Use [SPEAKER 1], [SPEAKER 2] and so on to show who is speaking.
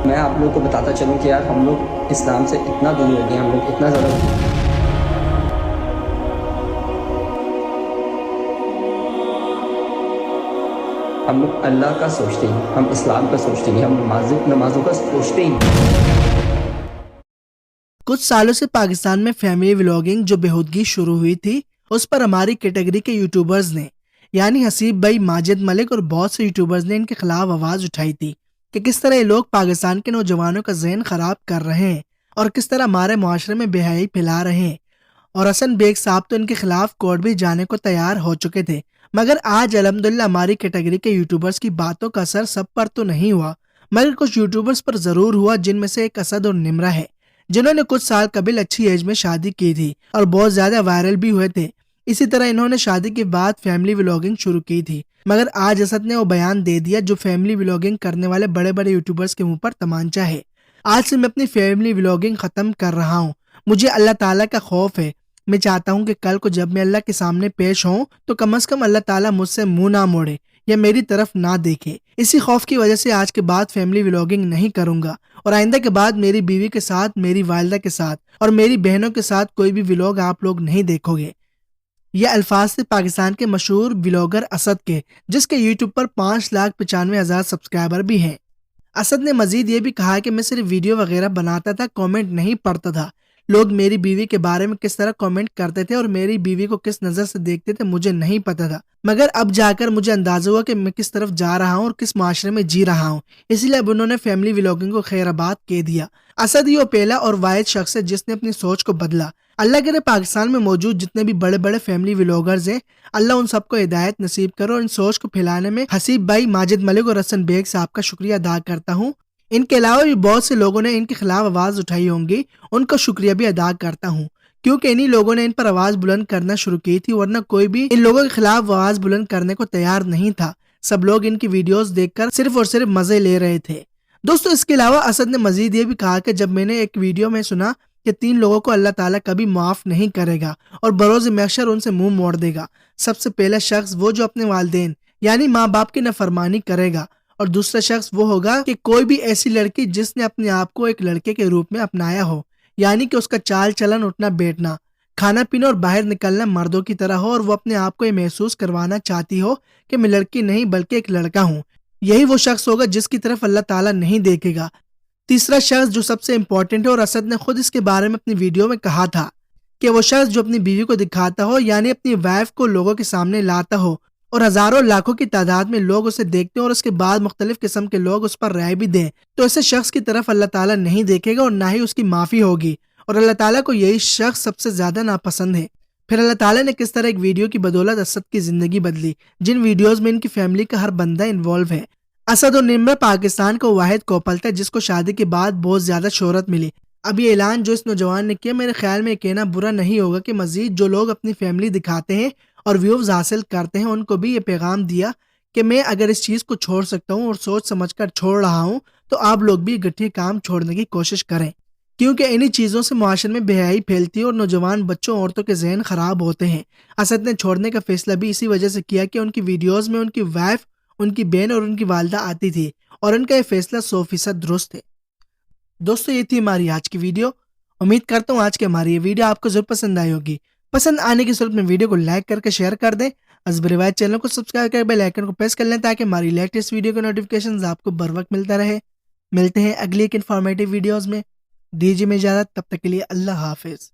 [SPEAKER 1] میں آپ لوگوں کو بتاتا چلوں کہ یار ہم لوگ اسلام سے اتنا دور ہو گئے ہیں، ہم لوگ اتنا زیادہ ہم لوگ اللہ کا سوچتے ہیں، ہم اسلام کا سوچتے ہیں، ہم نمازوں کا سوچتے ہی نہیں۔
[SPEAKER 2] کچھ سالوں سے پاکستان میں فیملی ولاگنگ جو بےہودگی شروع ہوئی تھی، اس پر ہماری کیٹیگری کے یوٹیوبرز نے یعنی حسیب بھائی، ماجد ملک اور بہت سے یوٹیوبرز نے ان کے خلاف آواز اٹھائی تھی کہ کس طرح یہ لوگ پاکستان کے نوجوانوں کا ذہن خراب کر رہے ہیں اور کس طرح ہمارے معاشرے میں بے حیائی پھیلا رہے ہیں۔ اور حسن بیگ صاحب تو ان کے خلاف کورٹ بھی جانے کو تیار ہو چکے تھے، مگر آج الحمدللہ ہماری کیٹیگری کے یوٹیوبرز کی باتوں کا اثر سب پر تو نہیں ہوا، مگر کچھ یوٹیوبرز پر ضرور ہوا، جن میں سے ایک اسد اور نمرہ ہے، جنہوں نے کچھ سال قبل اچھی ایج میں شادی کی تھی اور بہت زیادہ وائرل بھی ہوئے تھے۔ اسی طرح انہوں نے شادی کے بعد فیملی ولاگنگ شروع کی تھی، مگر آج اسد نے وہ بیان دے دیا جو فیملی ولاگنگ کرنے والے بڑے بڑے یوٹیوبرز کے منہ پر تمانچہ ہے۔ آج سے میں اپنی فیملی ولاگنگ ختم کر رہا ہوں، مجھے اللہ تعالیٰ کا خوف ہے، میں چاہتا ہوں کہ کل کو جب میں اللہ کے سامنے پیش ہوں تو کم از کم اللہ تعالیٰ مجھ سے منہ نہ موڑے یا میری طرف نہ دیکھے۔ اسی خوف کی وجہ سے آج کے بعد فیملی ولاگنگ نہیں کروں گا، اور آئندہ کے بعد میری بیوی کے ساتھ، میری والدہ کے ساتھ اور میری بہنوں کے ساتھ کوئی بھی ولاگ آپ لوگ نہیں دیکھو گے۔ یہ الفاظ تھے پاکستان کے مشہور ولاگر اسد کے، جس کے یوٹیوب پر 5,95,000 سبسکرائبر بھی ہیں۔ اسد نے مزید یہ بھی کہا کہ میں صرف ویڈیو وغیرہ بناتا تھا، کامنٹ نہیں پڑھتا تھا۔ لوگ میری بیوی کے بارے میں کس طرح کامنٹ کرتے تھے اور میری بیوی کو کس نظر سے دیکھتے تھے مجھے نہیں پتا تھا، مگر اب جا کر مجھے اندازہ ہوا کہ میں کس طرف جا رہا ہوں اور کس معاشرے میں جی رہا ہوں، اس لیے اب انہوں نے فیملی ولاگنگ کو خیر آباد کہہ دیا۔ اسد ہی وہ پہلا اور واحد شخص ہے جس نے اپنی سوچ کو بدلا۔ اللہ کرے پاکستان میں موجود جتنے بھی بڑے بڑے فیملی ولاگرز ہیں، اللہ ان سب کو ہدایت نصیب کرو، اور ان سوچ کو پھیلانے میں حسیب بھائی، ماجد ملک اور حسن بیگ صاحب کا شکریہ ادا کرتا ہوں۔ ان کے علاوہ بھی بہت سے لوگوں نے ان کے خلاف آواز اٹھائی ہوں گی، ان کا شکریہ بھی ادا کرتا ہوں، کیونکہ انہی لوگوں نے ان پر آواز بلند کرنا شروع کی تھی، ورنہ کوئی بھی ان لوگوں کے خلاف آواز بلند کرنے کو تیار نہیں تھا۔ سب لوگ ان کی ویڈیوز دیکھ کر صرف اور صرف مزے لے رہے تھے۔ دوستو، اس کے علاوہ اسد نے مزید یہ بھی کہا کہ جب میں نے ایک ویڈیو میں سنا کہ 3 لوگوں کو اللہ تعالیٰ کبھی معاف نہیں کرے گا اور بروز محشر ان سے منہ موڑ دے گا، سب سے پہلا شخص وہ جو اپنے والدین یعنی ماں باپ کی نافرمانی کرے گا، اور دوسرا شخص وہ ہوگا کہ کوئی بھی ایسی لڑکی جس نے اپنے آپ کو ایک لڑکے کے روپ میں اپنایا ہو، یعنی کہ اس کا چال چلن، اٹھنا بیٹھنا، کھانا پینا اور باہر نکلنا مردوں کی طرح ہو، اور وہ اپنے آپ کو یہ محسوس کروانا چاہتی ہو کہ میں لڑکی نہیں بلکہ ایک لڑکا ہوں۔ یہی وہ شخص ہوگا جس کی طرف اللہ تعالیٰ نہیں دیکھے گا۔ تیسرا شخص جو سب سے امپورٹنٹ ہے، اور اسد نے خود اس کے بارے میں اپنی ویڈیو میں کہا تھا، کہ وہ شخص جو اپنی بیوی کو دکھاتا ہو، یعنی اپنی وائف کو لوگوں کے سامنے لاتا ہو، اور ہزاروں لاکھوں کی تعداد میں لوگ اسے دیکھتے ہیں، اور اس کے بعد مختلف قسم کے لوگ اس پر رائے بھی دیں، تو ایسے شخص کی طرف اللہ تعالیٰ نہیں دیکھے گا اور نہ ہی اس کی معافی ہوگی، اور اللہ تعالیٰ کو یہی شخص سب سے زیادہ ناپسند ہے۔ پھر اللہ تعالیٰ نے کس طرح ایک ویڈیو کی بدولت اسد کی زندگی بدلی، جن ویڈیوز میں ان کی فیملی کا ہر بندہ انوالو ہے۔ اسد اور نمرہ پاکستان کا واحد کوپل تھا جس کو شادی کے بعد بہت زیادہ شہرت ملی۔ اب یہ اعلان جو اس نوجوان نے کیا، میرے خیال میں یہ کہنا برا نہیں ہوگا کہ مزید جو لوگ اپنی فیملی دکھاتے ہیں اور ویوز حاصل کرتے ہیں، ان کو بھی یہ پیغام دیا کہ میں اگر اس چیز کو چھوڑ سکتا ہوں اور سوچ سمجھ کر چھوڑ رہا ہوں، تو آپ لوگ بھی گٹھے کام چھوڑنے کی کوشش کریں، کیونکہ انہی چیزوں سے معاشرے میں بے حیائی پھیلتی ہے اور نوجوان بچوں عورتوں کے ذہن خراب ہوتے ہیں۔ اسد نے چھوڑنے کا فیصلہ بھی اسی وجہ سے کیا کہ ان کی ویڈیوز میں ان کی وائف، ان کی بہن اور ان کی والدہ آتی تھی، اور ان کا یہ فیصلہ 100% درست ہے۔ دوستو، یہ تھی ہماری آج کی ویڈیو۔ امید کرتا ہوں آج کی ہماری یہ ویڈیو آپ کو ضرور پسند آئی ہوگی۔ پسند آنے کی صورت میں ویڈیو کو لائک کر کے شیئر کر دیں، ازب روایت چینل کو سبسکرائب کر بیل آئیکن کو پریس کر لیں تاکہ ہماری لیٹسٹ ویڈیو کے نوٹیفیکیشنز آپ کو بر وقت ملتا رہے۔ ملتے ہیں اگلی ایک انفارمیٹیو ویڈیوز میں، دیجیے میں اجازت، تب تک کے لیے اللہ حافظ۔